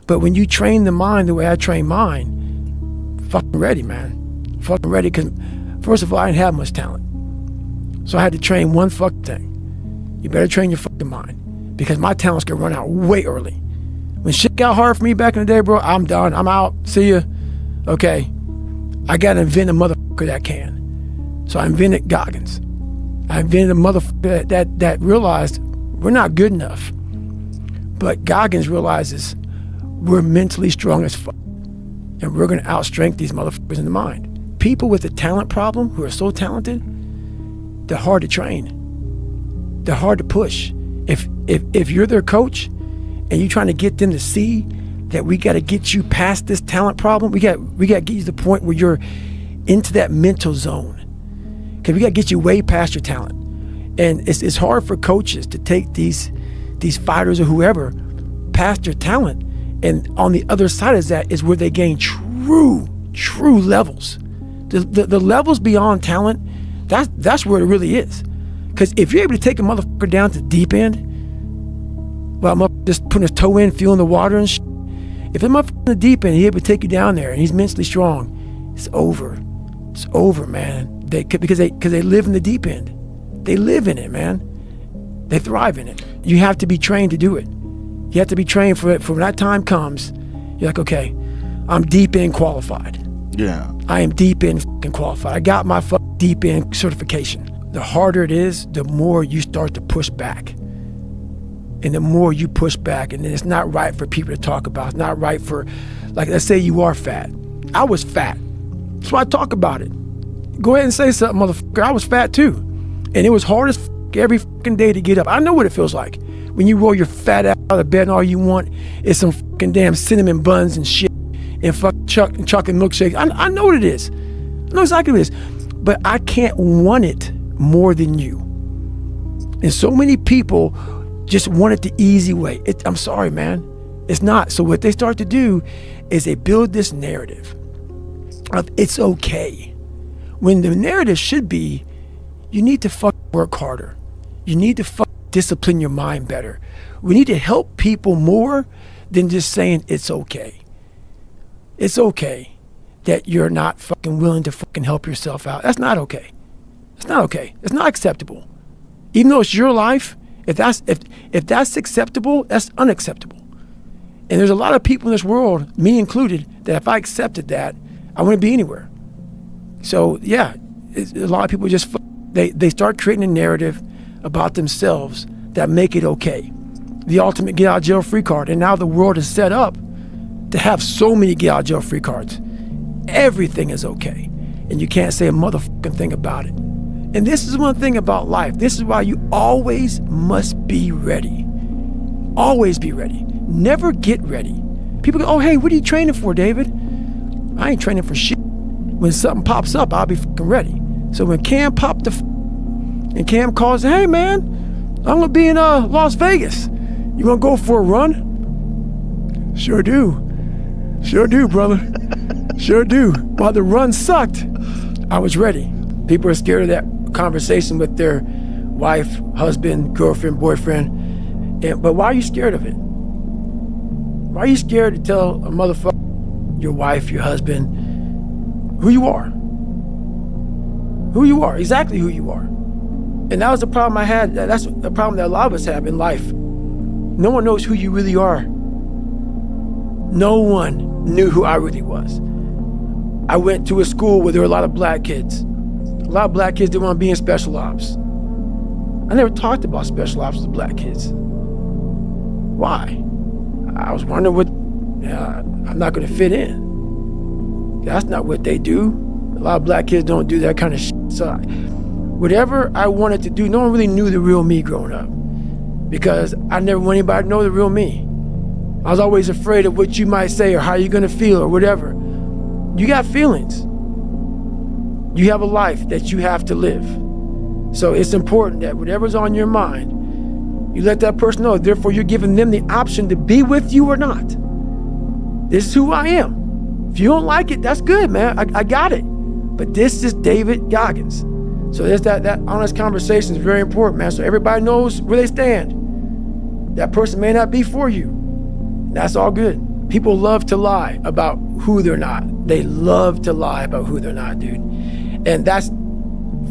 But when you train the mind the way I train mine, fucking ready, man. Fucking ready, because first of all, I didn't have much talent. So I had to train one fucking thing. You better train your fucking mind, because my talents could run out way early. When shit got hard for me back in the day, bro, I'm done. I'm out. See ya. Okay. I got to invent a motherfucker that can. So I invented Goggins. I invented a motherfucker that realized we're not good enough. But Goggins realizes we're mentally strong as fuck. And we're going to outstrength these motherfuckers in the mind. People with a talent problem who are so talented, they're hard to train. They're hard to push. If you're their coach and you're trying to get them to see that we got to get you past this talent problem, we got to get you to the point where you're into that mental zone. Because we got to get you way past your talent. And it's hard for coaches to take these fighters or whoever past their talent. And on the other side of that is where they gain true levels. The levels beyond talent, that's where it really is. Because if you're able to take a motherfucker down to the deep end, well, I'm up just putting his toe in, feeling the water and shit. If a motherfucker in the deep end, he's able to take you down there and he's mentally strong, it's over. It's over, man. Because they live in the deep end. They live in it, man. They thrive in it. You have to be trained to do it. You have to be trained for it. For when that time comes, you're like, okay, I'm deep end qualified. Yeah. I am deep end fucking qualified. I got my fucking deep end certification. The harder it is, the more you start to push back. And the more you push back, and then it's not right for people to talk about. It's not right for, like, let's say you are fat. I was fat. That's why I talk about it. Go ahead and say something, motherfucker. I was fat too. And it was hard as fuck every fucking day to get up. I know what it feels like. When you roll your fat ass out of bed and all you want is some fucking damn cinnamon buns and shit and fucking chocolate milkshakes. I know what it is. I know exactly what it is. But I can't want it more than you. And so many people just want it the easy way. I'm sorry, man. It's not. So what they start to do is they build this narrative of it's okay. When the narrative should be, you need to fucking work harder. You need to fucking discipline your mind better. We need to help people more than just saying it's okay. It's okay that you're not fucking willing to fucking help yourself out. That's not okay. It's not okay. It's not acceptable. Even though it's your life, if that's acceptable, that's unacceptable. And there's a lot of people in this world, me included, that if I accepted that, I wouldn't be anywhere. So yeah, a lot of people just they start creating a narrative about themselves that make it okay. The ultimate get out of jail free card. And now the world is set up to have so many get out of jail free cards. Everything is okay. And you can't say a motherfucking thing about it. And this is one thing about life. This is why you always must be ready. Always be ready. Never get ready. People go, oh, hey, what are you training for, David? I ain't training for shit. When something pops up, I'll be fucking ready. So when Cam popped and Cam calls, hey, man, I'm going to be in Las Vegas. You want to go for a run? Sure do. Sure do, brother. Sure do. While the run sucked, I was ready. People are scared of that conversation with their wife, husband, girlfriend, boyfriend. But why are you scared of it? Why are you scared to tell a motherfucker, your wife, your husband, who you are? Who you are, exactly who you are. And that was the problem I had. That's the problem that a lot of us have in life. No one knows who you really are. No one knew who I really was. I went to a school where there were a lot of black kids. A lot of black kids didn't want to be in special ops. I never talked about special ops with black kids. Why? I was wondering I'm not going to fit in. That's not what they do. A lot of black kids don't do that kind of shit. So whatever I wanted to do, no one really knew the real me growing up, because I never want anybody to know the real me. I was always afraid of what you might say or how you're going to feel or whatever. You got feelings. You have a life that you have to live. So it's important that whatever's on your mind, you let that person know. Therefore, you're giving them the option to be with you or not. This is who I am. If you don't like it, that's good, man. I got it. But this is David Goggins. So there's that honest conversation is very important, man. So everybody knows where they stand. That person may not be for you. That's all good. People love to lie about who they're not. They love to lie about who they're not, dude. And that's,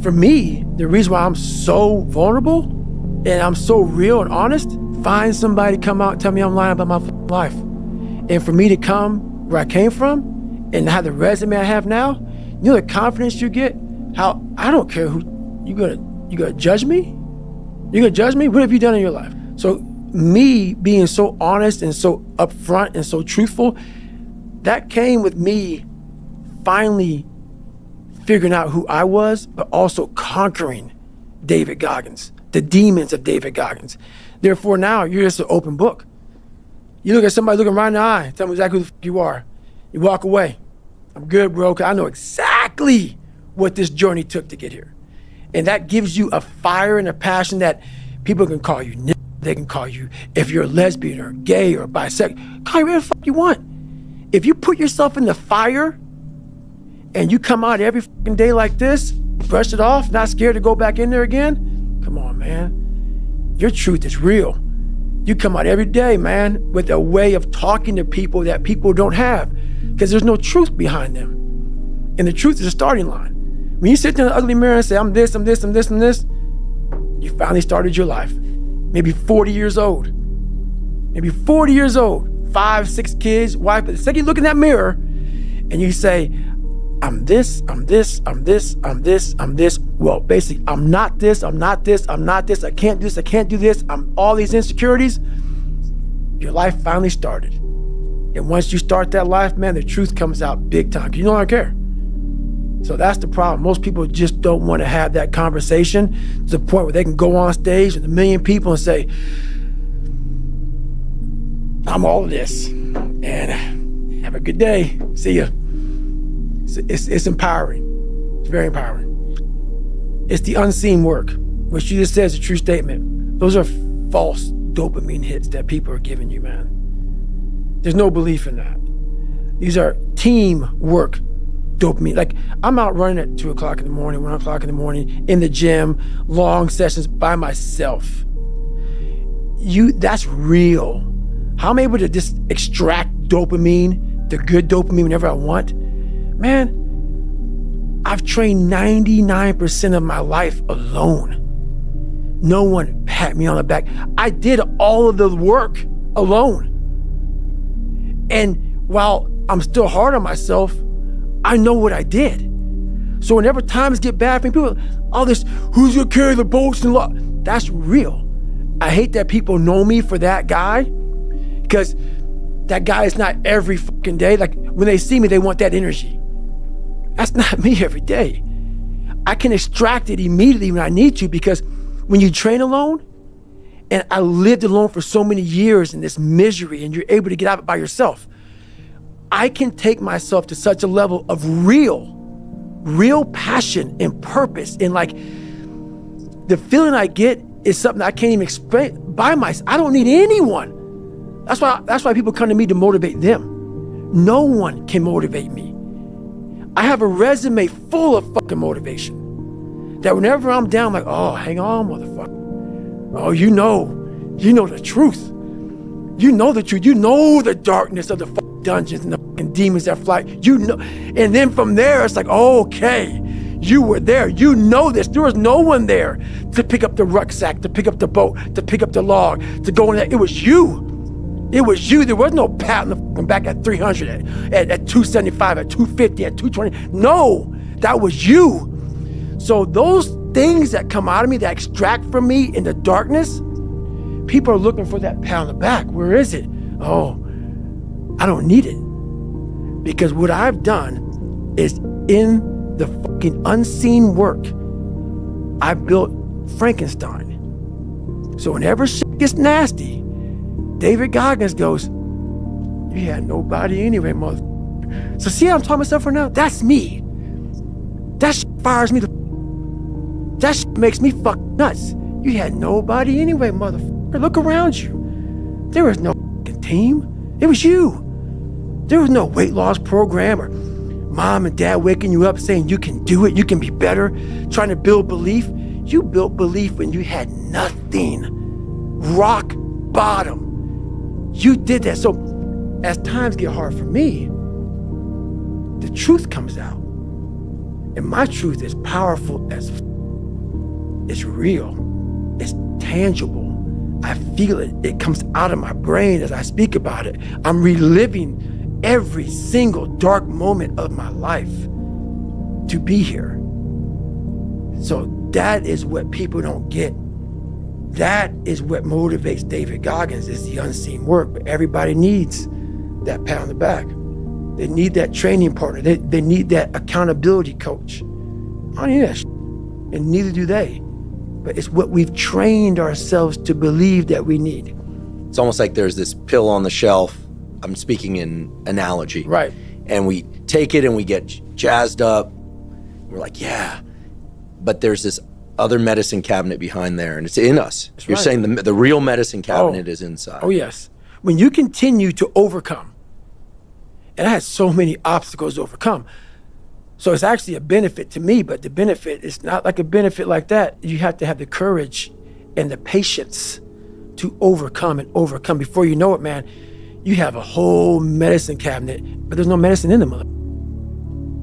for me, the reason why I'm so vulnerable and I'm so real and honest. Find somebody to come out and tell me I'm lying about my life. And for me to come where I came from and have the resume I have now, you know the confidence you get? How I don't care who, you gonna judge me? You're gonna judge me? What have you done in your life? So me being so honest and so upfront and so truthful, that came with me finally figuring out who I was, but also conquering David Goggins, the demons of David Goggins. Therefore now you're just an open book. You look at somebody looking right in the eye, tell them exactly who the f you are. You walk away. I'm good, bro, because I know exactly what this journey took to get here. And that gives you a fire and a passion that people can call you nigga. They can call you, if you're a lesbian or gay or bisexual, call you whatever the f you want. If you put yourself in the fire and you come out every fucking day like this, brush it off, not scared to go back in there again, come on, man. Your truth is real. You come out every day, man, with a way of talking to people that people don't have, because there's no truth behind them. And the truth is a starting line. When you sit there in the ugly mirror and say, I'm this, I'm this, I'm this, I'm this, you finally started your life. Maybe 40 years old. Maybe 40 years old, 5, 6 kids, wife. But the second you look in that mirror and you say, I'm this, I'm this, I'm this, I'm this, I'm this. Well, basically, I'm not this, I'm not this, I'm not this, I can't do this, I can't do this, I'm all these insecurities. Your life finally started. And once you start that life, man, the truth comes out big time. You no longer care. So that's the problem. Most people just don't want to have that conversation to the point where they can go on stage with 1 million people and say, I'm all of this, and have a good day. See ya. It's empowering. It's very empowering. It's the unseen work, which you just said is a true statement. Those are false dopamine hits that people are giving you, man. There's no belief in that. These are teamwork dopamine. Like, I'm out running at 2 o'clock in the morning, 1 o'clock in the morning, in the gym, long sessions by myself. That's real. How I'm able to just extract dopamine, the good dopamine, whenever I want. Man, I've trained 99% of my life alone. No one pat me on the back. I did all of the work alone. And while I'm still hard on myself, I know what I did. So whenever times get bad for me, people, all this, who's gonna carry the boats and law? That's real. I hate that people know me for that guy, because that guy is not every fucking day. Like, when they see me, they want that energy. That's not me every day. I can extract it immediately when I need to, because when you train alone, and I lived alone for so many years in this misery, and you're able to get out of it by yourself, I can take myself to such a level of real passion and purpose. And like, the feeling I get is something I can't even explain by myself. I don't need anyone. That's why people come to me to motivate them. No one can motivate me. I have a resume full of fucking motivation that whenever I'm down, I'm like, oh, hang on, motherfucker. Oh, you know the truth. You know the truth. You know the darkness of the fucking dungeons and the fucking demons that fly. You know, and then from there, it's like, oh, okay, you were there. You know this. There was no one there to pick up the rucksack, to pick up the boat, to pick up the log, to go in there. It was you. It was you. There was no pat on the fucking back at 300, at 275, at 250, at 220. No, that was you. So those things that come out of me, that extract from me in the darkness, people are looking for that pat on the back. Where is it? Oh, I don't need it. Because what I've done is, in the fucking unseen work, I built Frankenstein. So whenever shit gets nasty, David Goggins goes, you had nobody anyway, motherfucker. So see how I'm talking myself right now? That's me. That shit fires me. That shit makes me fuck nuts. You had nobody anyway, motherfucker. Look around you. There was no fucking team. It was you. There was no weight loss program or mom and dad waking you up saying you can do it, you can be better, trying to build belief. You built belief when you had nothing. Rock bottom. You did that. So as times get hard for me, the truth comes out. And my truth is powerful as it's real. It's tangible. I feel it. It comes out of my brain as I speak about it. I'm reliving every single dark moment of my life to be here. So that is what people don't get. That is what motivates David Goggins, is the unseen work. But everybody needs that pat on the back. They need that training partner. They need that accountability coach. I don't need that shit, and neither do they. But it's what we've trained ourselves to believe that we need. It's almost like there's this pill on the shelf. I'm speaking in analogy. Right. And we take it and we get jazzed up. We're like, yeah. But there's this other medicine cabinet behind there, and it's in us. You're right. saying the real medicine cabinet is inside. Oh, yes. When you continue to overcome, and I had so many obstacles to overcome, so it's actually a benefit to me, but the benefit is not like a benefit like that. You have to have the courage and the patience to overcome and overcome. Before you know it, man, you have a whole medicine cabinet, but there's no medicine in the mother.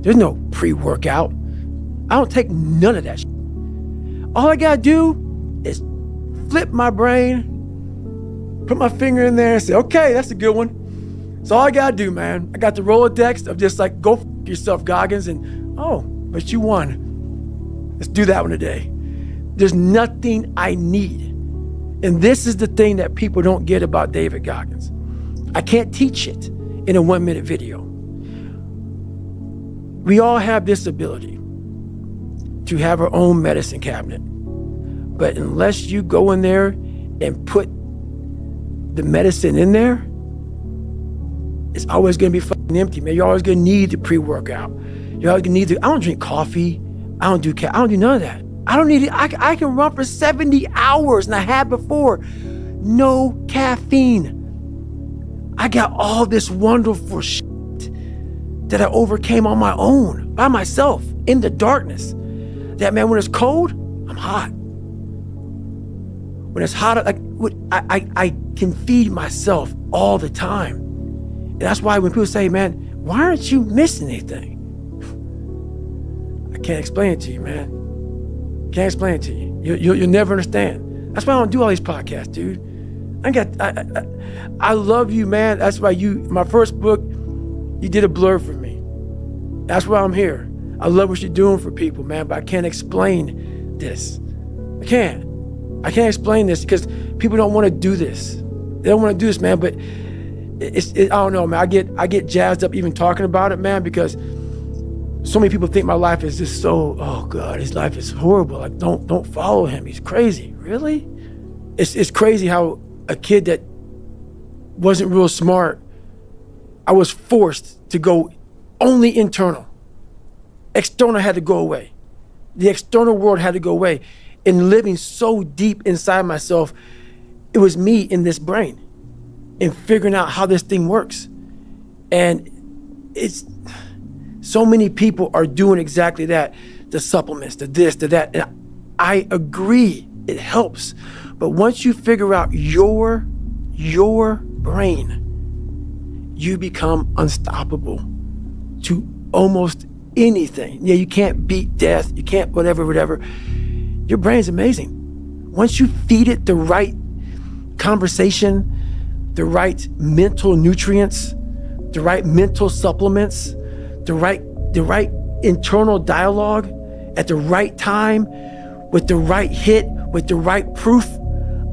There's no pre-workout. I don't take none of that shit. All I gotta do is flip my brain, put my finger in there and say, okay, that's a good one. That's all I gotta do, man. I got the Rolodex of just like, go f yourself, Goggins, and oh, but you won. Let's do that one today. There's nothing I need. And this is the thing that people don't get about David Goggins. I can't teach it in a 1-minute video. We all have this ability to have our own medicine cabinet. But unless you go in there and put the medicine in there, it's always gonna be fucking empty, man. You're always gonna need the pre-workout. You're always gonna need I don't drink coffee. I don't do none of that. I don't need it. I can run for 70 hours, and I have before. No caffeine. I got all this wonderful shit that I overcame on my own, by myself, in the darkness. That, man, when it's cold, I'm hot. When it's hot, I can feed myself all the time. And that's why when people say, man, why aren't you missing anything? I can't explain it to you, man. Can't explain it to you. You'll never understand. That's why I don't do all these podcasts, dude. I love you, man. That's why my first book, you did a blur for me. That's why I'm here. I love what you're doing for people, man, but I can't explain this. I can't explain this because people don't want to do this. They don't want to do this, man, but I don't know, man. I get jazzed up even talking about it, man, because so many people think my life is just so, oh God, his life is horrible. Like, don't follow him. He's crazy. Really? It's crazy how a kid that wasn't real smart, I was forced to go only internal. External had to go away. The external world had to go away. And living so deep inside myself, it was me in this brain and figuring out how this thing works. And it's so many people are doing exactly that. The supplements, the this, the that. And I agree, it helps. But once you figure out your brain, you become unstoppable to almost anything. Yeah, you can't beat death. You can't whatever. Your brain's amazing. Once you feed it the right conversation, the right mental nutrients, the right mental supplements, the right internal dialogue at the right time, with the right hit, with the right proof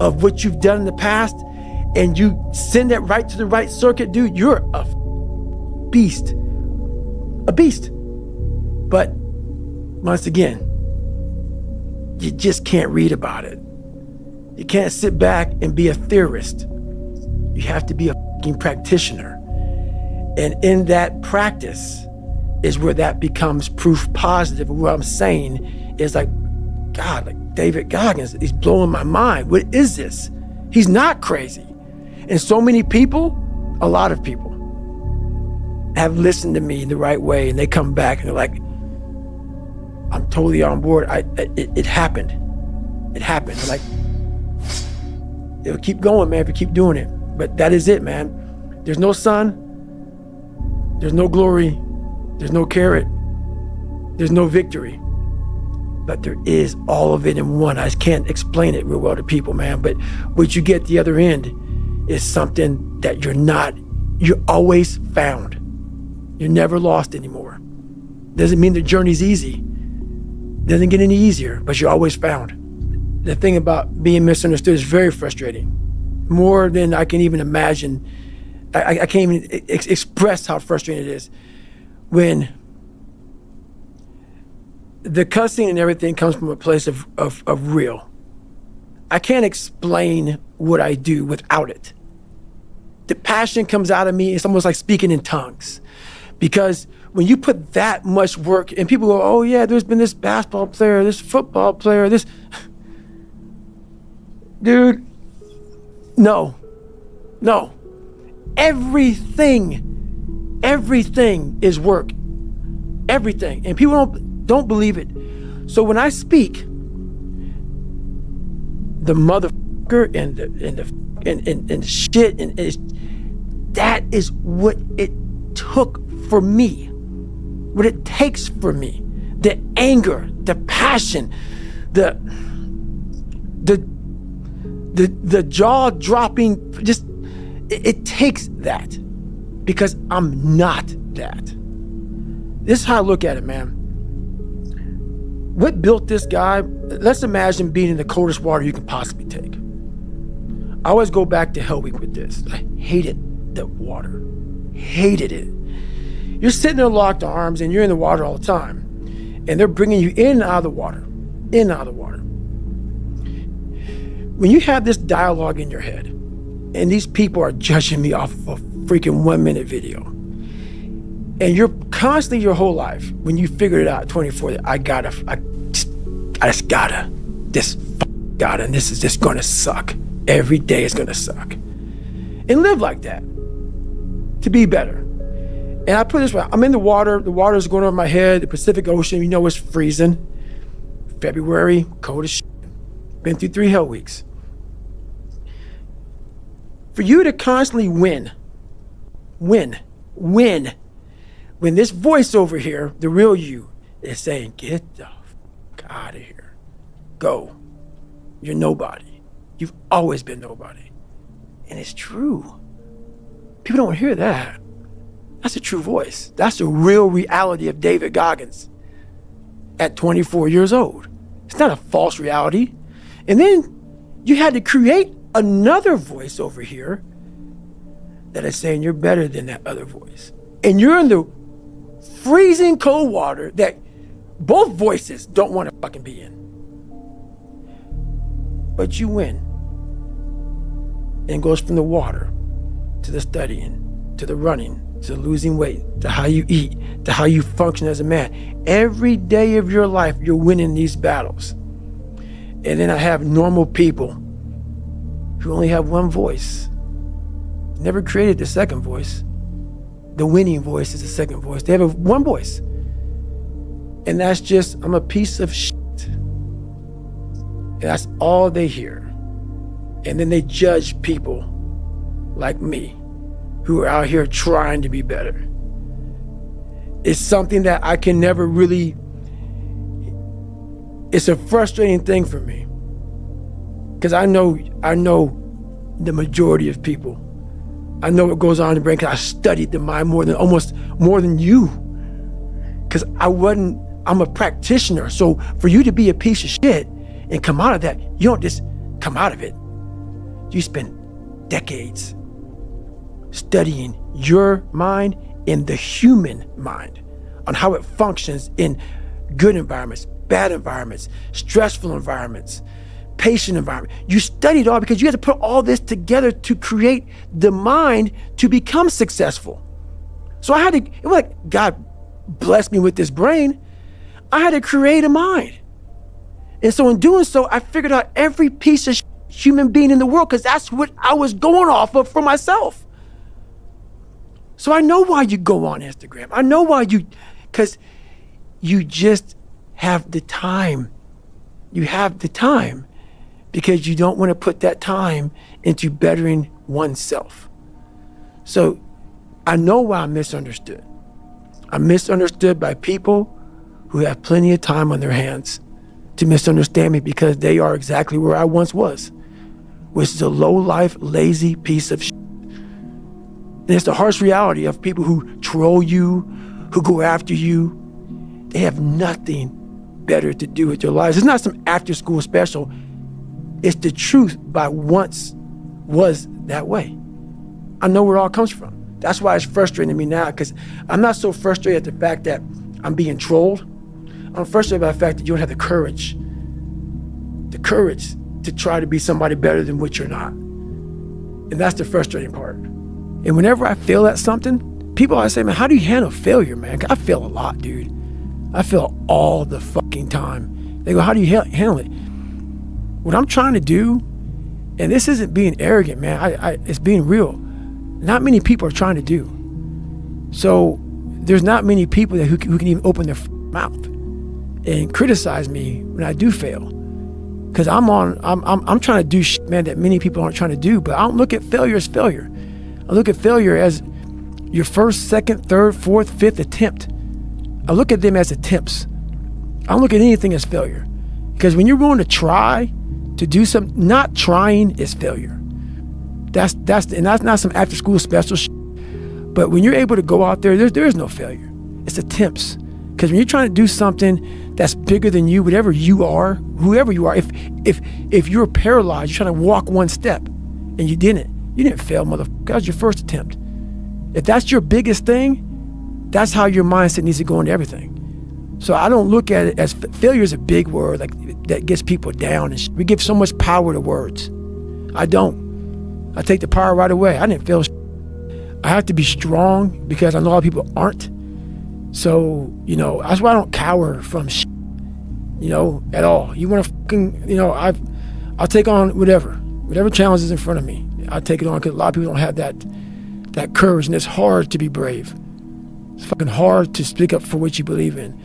of what you've done in the past, and you send that right to the right circuit, dude, you're a beast. A beast. But once again, you just can't read about it. You can't sit back and be a theorist. You have to be a fucking practitioner. And in that practice is where that becomes proof positive. And what I'm saying is like, God, like David Goggins, he's blowing my mind. What is this? He's not crazy. And so many people, a lot of people, have listened to me the right way, and they come back and they're like, I'm totally on board. It happened. It happened. I'm like, it'll keep going, man, if you keep doing it. But that is it, man. There's no sun, there's no glory, there's no carrot, there's no victory. But there is all of it in one. I can't explain it real well to people, man. But what you get at the other end is something that you're always found. You're never lost anymore. Doesn't mean the journey's easy. Doesn't get any easier, but you're always found. The thing about being misunderstood is very frustrating. More than I can even imagine. I can't even express how frustrating it is when the cussing and everything comes from a place of real. I can't explain what I do without it. The passion comes out of me. It's almost like speaking in tongues. Because when you put that much work, and people go, oh yeah, there's been this basketball player, this football player, this. Dude, no. Everything is work. Everything. And people don't believe it. So when I speak, the motherfucker and the shit and that is what it took for me, what it takes for me. The anger, the passion, the jaw dropping, just it takes that because I'm not that. This is how I look at it, man. What built this guy? Let's imagine being in the coldest water you can possibly take. I always go back to Hell Week with this. I hated the water. Hated it. You're sitting there locked arms and you're in the water all the time. And they're bringing you in and out of the water. In and out of the water. When you have this dialogue in your head, and these people are judging me off of a freaking 1-minute video, and you're constantly your whole life, when you figured it out at 24, I just gotta, and this is just gonna suck. Every day is gonna suck. And live like that, to be better. And I put it this way, I'm in the water is going over my head, the Pacific Ocean, it's freezing. February, cold as shit. Been through 3 hell weeks. For you to constantly win, when this voice over here, the real you, is saying, get the fuck out of here. Go. You're nobody. You've always been nobody. And it's true. People don't hear that. That's a true voice. That's the real reality of David Goggins at 24 years old. It's not a false reality. And then you had to create another voice over here that is saying you're better than that other voice. And you're in the freezing cold water that both voices don't want to fucking be in. But you win. And it goes from the water to the studying, to the running, to losing weight, to how you eat, to how you function as a man. Every day of your life, you're winning these battles. And then I have normal people who only have one voice. Never created the second voice. The winning voice is the second voice. They have one voice. And that's just, I'm a piece of shit. And that's all they hear. And then they judge people like me who are out here trying to be better. It's something that I can never really, it's a frustrating thing for me. Because I know the majority of people. I know what goes on in the brain because I studied the mind more than you. Because I'm a practitioner. So for you to be a piece of shit and come out of that, you don't just come out of it. You spend decades studying your mind and the human mind on how it functions in good environments, bad environments, stressful environments, patient environment. You studied all because you had to put all this together to create the mind to become successful. So it was like God blessed me with this brain. I had to create a mind. And so in doing so, I figured out every piece of human being in the world because that's what I was going off of for myself. So I know why you go on Instagram. I know why because you just have the time. You have the time because you don't want to put that time into bettering oneself. So I know why I'm misunderstood. I'm misunderstood by people who have plenty of time on their hands to misunderstand me, because they are exactly where I once was, which is a low-life, lazy piece of shit. And it's the harsh reality of people who troll you, who go after you. They have nothing better to do with their lives. It's not some after-school special. It's the truth, by once was that way. I know where it all comes from. That's why it's frustrating to me now, because I'm not so frustrated at the fact that I'm being trolled. I'm frustrated by the fact that you don't have the courage to try to be somebody better than what you're not. And that's the frustrating part. And whenever I fail at something, people always say, man, how do you handle failure, man? I fail a lot, dude. I fail all the fucking time. They go, how do you handle it? What I'm trying to do, and this isn't being arrogant, man, it's being real. Not many people are trying to do. So there's not many people who can even open their mouth and criticize me when I do fail. Because I'm trying to do shit, man, that many people aren't trying to do. But I don't look at failure as failure. I look at failure as your first, second, third, fourth, fifth attempt. I look at them as attempts. I don't look at anything as failure. Because when you're willing to try to do something, not trying is failure. That's not some after school special shit. But when you're able to go out there, there is no failure. It's attempts. Because when you're trying to do something that's bigger than you, whatever you are, whoever you are, if you're paralyzed, you're trying to walk one step and you didn't fail, motherfucker. That was your first attempt. If that's your biggest thing, that's how your mindset needs to go into everything. So I don't look at it as failure is a big word that gets people down. And we give so much power to words. I don't. I take the power right away. I didn't fail. I have to be strong because I know a lot of people aren't. So, that's why I don't cower from at all. You want to fucking, I'll take on whatever challenge is in front of me. I'll take it on, because a lot of people don't have that courage, and it's hard to be brave. It's fucking hard to speak up for what you believe in.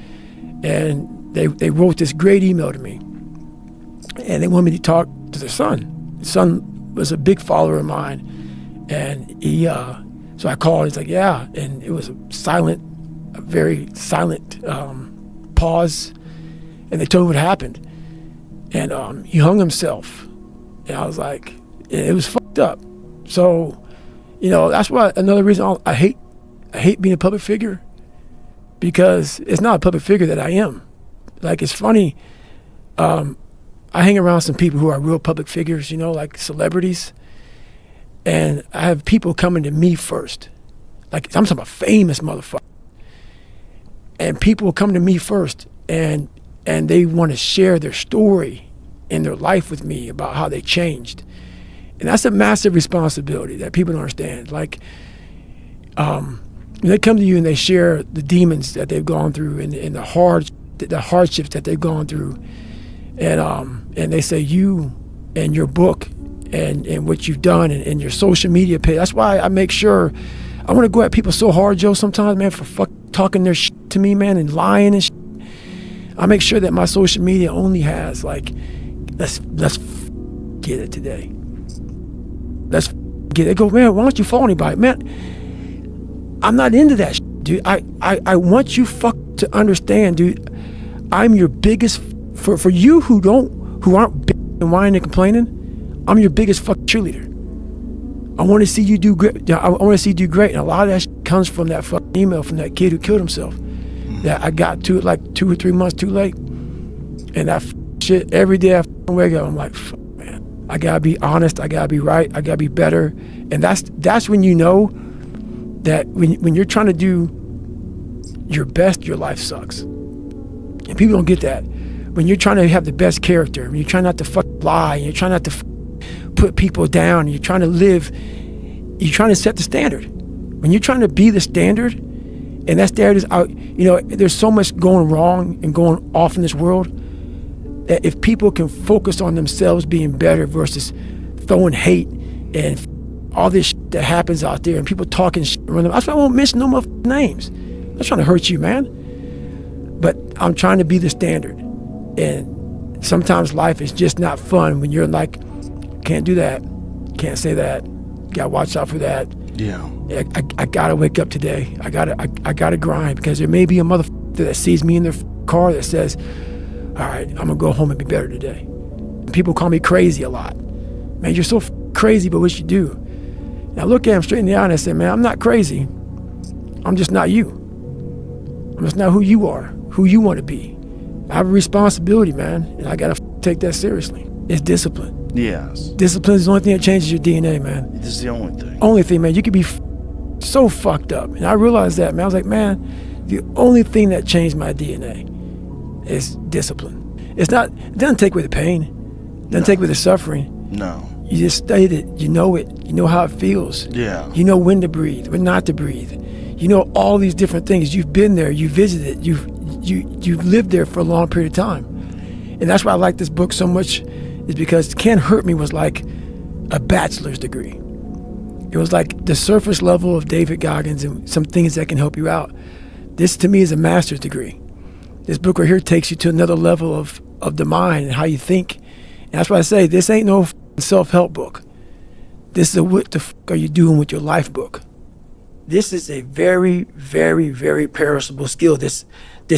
And they wrote this great email to me, and they wanted me to talk to their son. His son was a big follower of mine, and so I called. He's like, yeah, and it was a very silent pause, and they told me what happened, and he hung himself, and I was like, it was fucked up. So, that's why another reason I hate being a public figure, because it's not a public figure that I am. Like, it's funny. I hang around some people who are real public figures, like celebrities. And I have people coming to me first. Like, I'm talking about famous motherfuckers. And people come to me first, and they want to share their story and their life with me about how they changed. And that's a massive responsibility that people don't understand. Like, when they come to you and they share the demons that they've gone through and the hardships that they've gone through, and they say you and your book and what you've done and your social media page. That's why I make sure I want to go at people so hard, Joe, sometimes, man, for talking their shit to me, man, and lying and shit. I make sure that my social media only has like, let's get it today. Let's get it. They go, man, why don't you follow anybody? Man, I'm not into that shit, dude. I want you to understand, dude. I'm your biggest, for you who aren't big and whining and complaining, I'm your biggest cheerleader. I want to see you do great. I want to see you do great. And a lot of that shit comes from that fucking email from that kid who killed himself. That I got to it like 2 or 3 months too late. And that shit, every day I wake up, I'm like, fuck, man, I gotta be honest. I gotta be right. I gotta be better. And that's when you know that when you're trying to do your best, your life sucks. And people don't get that. When you're trying to have the best character, when you're trying not to lie, and you're trying not to put people down, and you're trying to live, you're trying to set the standard. When you're trying to be the standard, and that standard is out, there's so much going wrong and going off in this world that if people can focus on themselves being better versus throwing hate and all this shit that happens out there and people talking shit around them, that's why I won't mention no more names. I'm not trying to hurt you, man. But I'm trying to be the standard. And sometimes life is just not fun when you're like, can't do that, can't say that, gotta watch out for that. Yeah. I gotta wake up today. I gotta grind, because there may be a motherfucker that sees me in their car that says, all right, I'm gonna go home and be better today. People call me crazy a lot. Man, you're so crazy, but what you do? And I look at him straight in the eye and I say, man, I'm not crazy. I'm just not you. I'm just not who you are, who you want to be. I have a responsibility, man, and I gotta take that seriously. It's discipline. Yes. Discipline is the only thing that changes your DNA, man. This is the only thing. Only thing, man. You could be so fucked up. And I realized that, man. I was like, man, the only thing that changed my DNA is discipline. It doesn't take away the pain. It doesn't take away the suffering. No. You just studied it. You know it. You know how it feels. Yeah. You know when to breathe, when not to breathe. You know all these different things. You've been there. You visited. You've lived there for a long period of time. And that's why I like this book so much, is because Can't Hurt Me was like a bachelor's degree. It was like the surface level of David Goggins and some things that can help you out. This to me is a master's degree. This book right here takes you to another level of the mind and how you think. And that's why I say this ain't no self-help book. This is a what the fuck are you doing with your life book. This is a very, very, very perishable skill, this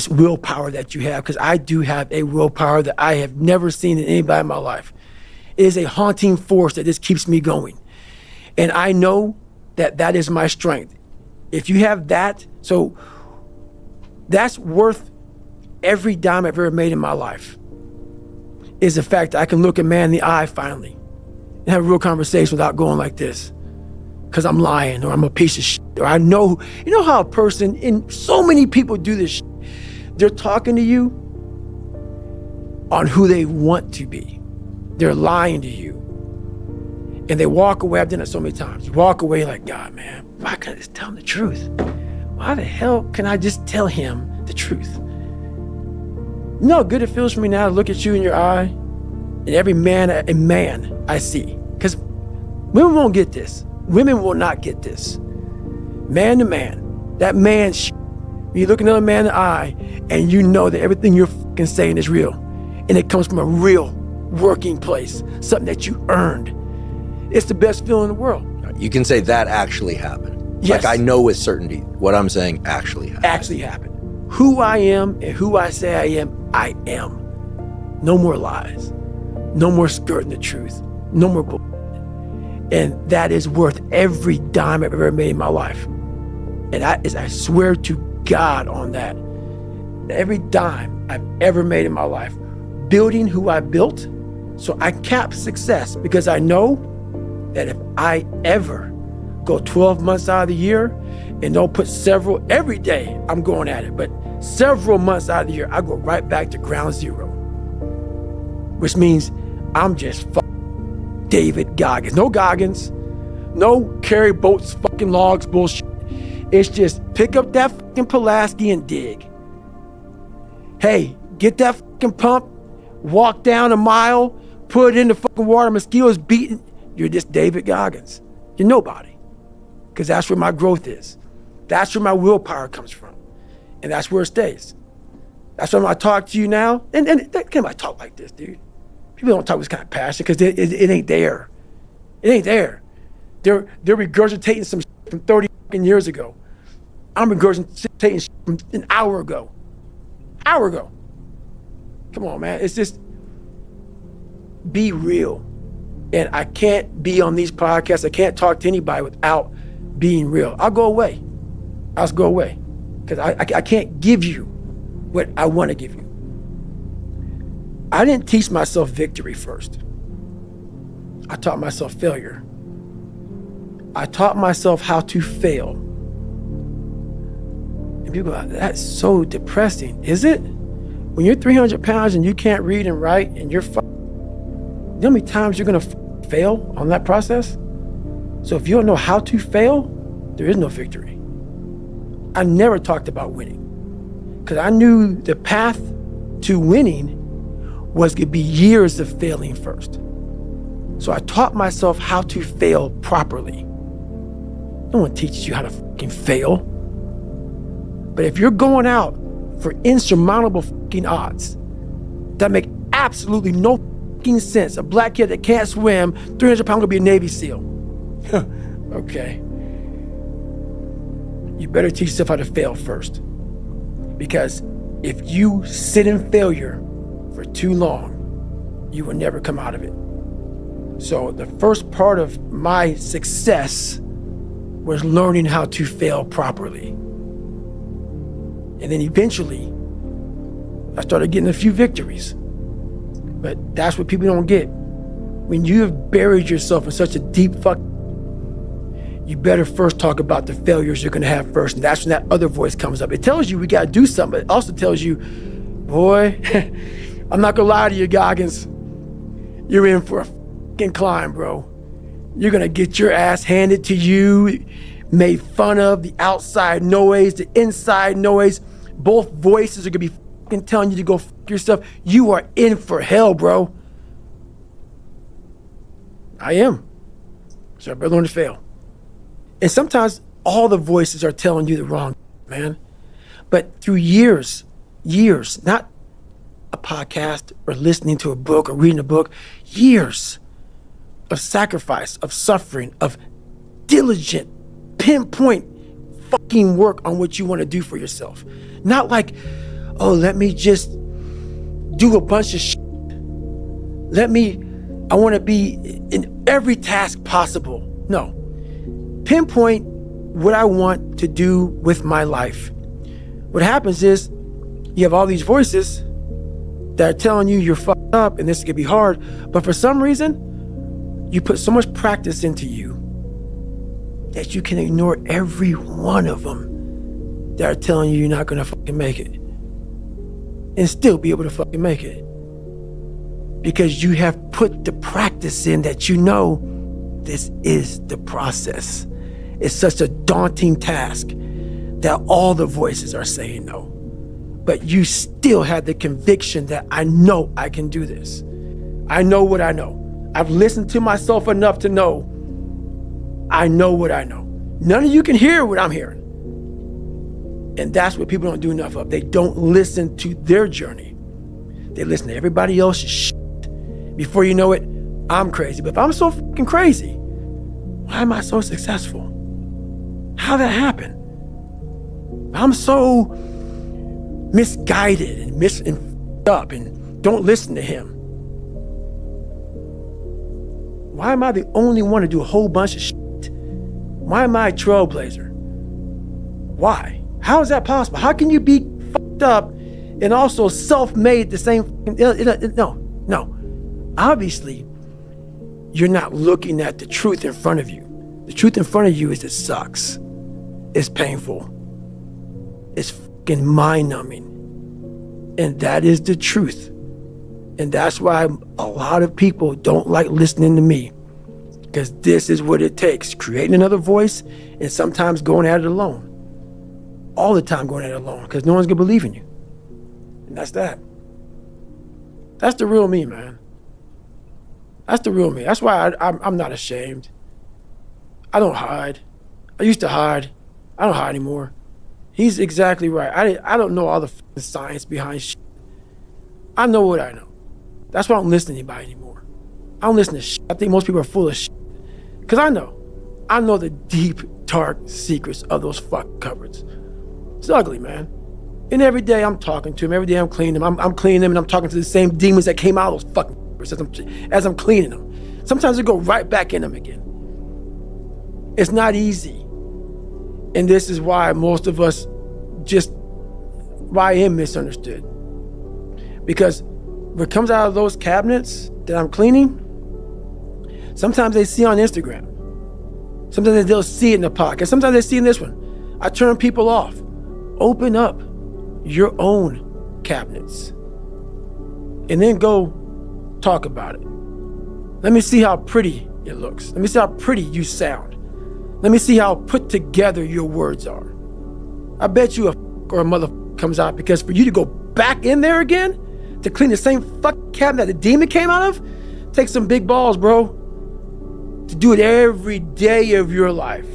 willpower that you have, because I do have a willpower that I have never seen in anybody in my life. It is a haunting force that just keeps me going. And I know that is my strength. If you have that, so that's worth every dime I've ever made in my life, is the fact that I can look a man in the eye finally and have a real conversation without going like this, because I'm lying or I'm a piece of shit, or I know, you know how a person, and so many people do this shit, they're talking to you on who they want to be. They're lying to you. And they walk away. I've done it so many times. You walk away like, God, man, why can't I just tell him the truth? Why the hell can I just tell him the truth? You know how good it feels for me now to look at you in your eye, and every man I see. Because women won't get this. Women will not get this. Man to man, that man, you look another man in the eye, and you know that everything you're fucking saying is real. And it comes from a real working place, something that you earned. It's the best feeling in the world. You can say that actually happened. Yes. Like I know with certainty what I'm saying actually happened. Actually happened. Who I am and who I say I am, I am. No more lies. No more skirting the truth. No more bull. And that is worth every dime I've ever made in my life. And I swear to God on that. Every dime I've ever made in my life, building who I built, so I cap success, because I know that if I ever go 12 months out of the year and don't put every day I'm going at it, but several months out of the year, I go right back to ground zero, which means I'm just David Goggins. No Goggins, no carry boats, fucking logs, bullshit. It's just pick up that fucking Pulaski and dig. Hey, get that fucking pump, walk down a mile, put it in the fucking water, mosquitoes beating. You're just David Goggins. You're nobody. Because that's where my growth is. That's where my willpower comes from. And that's where it stays. That's why when I talk to you now, and can't I talk like this, dude? People don't talk with this kind of passion because it ain't there. It ain't there. They're regurgitating some shit from 30 fucking years ago. I'm regurgitating shit from an hour ago. Come on, man. It's just, be real. And I can't be on these podcasts. I can't talk to anybody without being real. I'll go away. I'll just go away. Because I can't give you what I want to give you. I didn't teach myself victory first. I taught myself failure. I taught myself how to fail. And people are like, that's so depressing. Is it? When you're 300 pounds and you can't read and write and you're you know how many times you're gonna fail on that process? So if you don't know how to fail, there is no victory. I never talked about winning, because I knew the path to winning was gonna be years of failing first. So I taught myself how to fail properly. No one teaches you how to fucking fail. But if you're going out for insurmountable fucking odds that make absolutely no fucking sense, a black kid that can't swim, 300 pounds, gonna be a Navy SEAL. Okay. you better teach yourself how to fail first. Because if you sit in failure for too long, you will never come out of it. So the first part of my success was learning how to fail properly. And then eventually, I started getting a few victories. But that's what people don't get. When you have buried yourself in such a deep you better first talk about the failures you're gonna have first. And that's when that other voice comes up. It tells you we gotta do something, but it also tells you, boy, I'm not gonna lie to you, Goggins. You're in for a fucking climb, bro. You're gonna get your ass handed to you, made fun of, the outside noise, the inside noise. Both voices are gonna be fucking telling you to go fuck yourself. You are in for hell, bro. I am. So I better learn to fail. And sometimes all the voices are telling you the wrong, man. But through years, not a podcast or listening to a book or reading a book, years of sacrifice, of suffering, of diligent, pinpoint fucking work on what you want to do for yourself. Not like, oh, let me just do a bunch of shit. I want to be in every task possible. No. Pinpoint what I want to do with my life. What happens is you have all these voices that are telling you you're fucked up and this is gonna be hard, but for some reason, you put so much practice into you that you can ignore every one of them that are telling you you're not gonna fucking make it and still be able to fucking make it. Because you have put the practice in that you know this is the process. It's such a daunting task that all the voices are saying no. But you still have the conviction that I know I can do this. I know what I know. I've listened to myself enough to know I know what I know. None of you can hear what I'm hearing. And that's what people don't do enough of. They don't listen to their journey. They listen to everybody else's shit. Before you know it, I'm crazy. But if I'm so fucking crazy, why am I so successful? How that happen? I'm so misguided and up and don't listen to him. Why am I the only one to do a whole bunch of shit? Why am I a trailblazer? Why? How is that possible? How can you be fucked up and also self-made at the same? No. Obviously, you're not looking at the truth in front of you. The truth in front of you is it sucks. It's painful. It's fucking mind-numbing. And that is the truth. And that's why a lot of people don't like listening to me. Because this is what it takes. Creating another voice and sometimes going at it alone. All the time going at it alone. Because no one's going to believe in you. And that's that. That's the real me, man. That's the real me. That's why I'm not ashamed. I don't hide. I used to hide. I don't hide anymore. He's exactly right. I don't know all the science behind shit. I know what I know. That's why I don't listen to anybody anymore. I don't listen to shit. I think most people are full of shit. Because I know the deep, dark secrets of those fuck cupboards. It's ugly, man. And every day I'm talking to him. Every day I'm cleaning them. I'm cleaning them and I'm talking to the same demons that came out of those fucking cupboards as I'm cleaning them. Sometimes I go right back in them again. It's not easy. And this is why most of us why I am misunderstood. Because what comes out of those cabinets that I'm cleaning, sometimes they see on Instagram. Sometimes they'll see it in the podcast. Sometimes they see in this one. I turn people off. Open up your own cabinets. And then go talk about it. Let me see how pretty it looks. Let me see how pretty you sound. Let me see how put together your words are. I bet you a mother comes out because for you to go back in there again to clean the same fucking cabinet that the demon came out of, takes some big balls, bro. To do it every day of your life.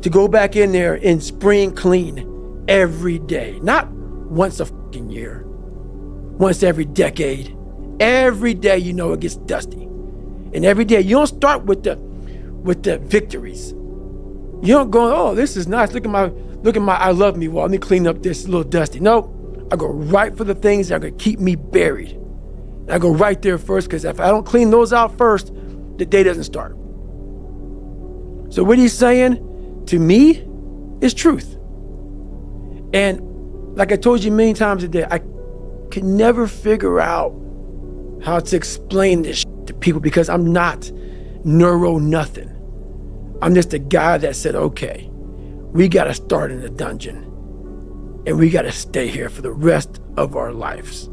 To go back in there and spring clean every day. Not once a fucking year. Once every decade. Every day you know it gets dusty. And every day you don't start with the victories. You don't go, oh, this is nice. Look at my I love me wall. Let me clean up this, it's a little dusty. No, I go right for the things that are gonna keep me buried. And I go right there first, because if I don't clean those out first, the day doesn't start. So what he's saying to me is truth. And like I told you many times a day, I could never figure out how to explain this to people, because I'm not neuro nothing. I'm just a guy that said, okay, we got to start in the dungeon and we got to stay here for the rest of our lives.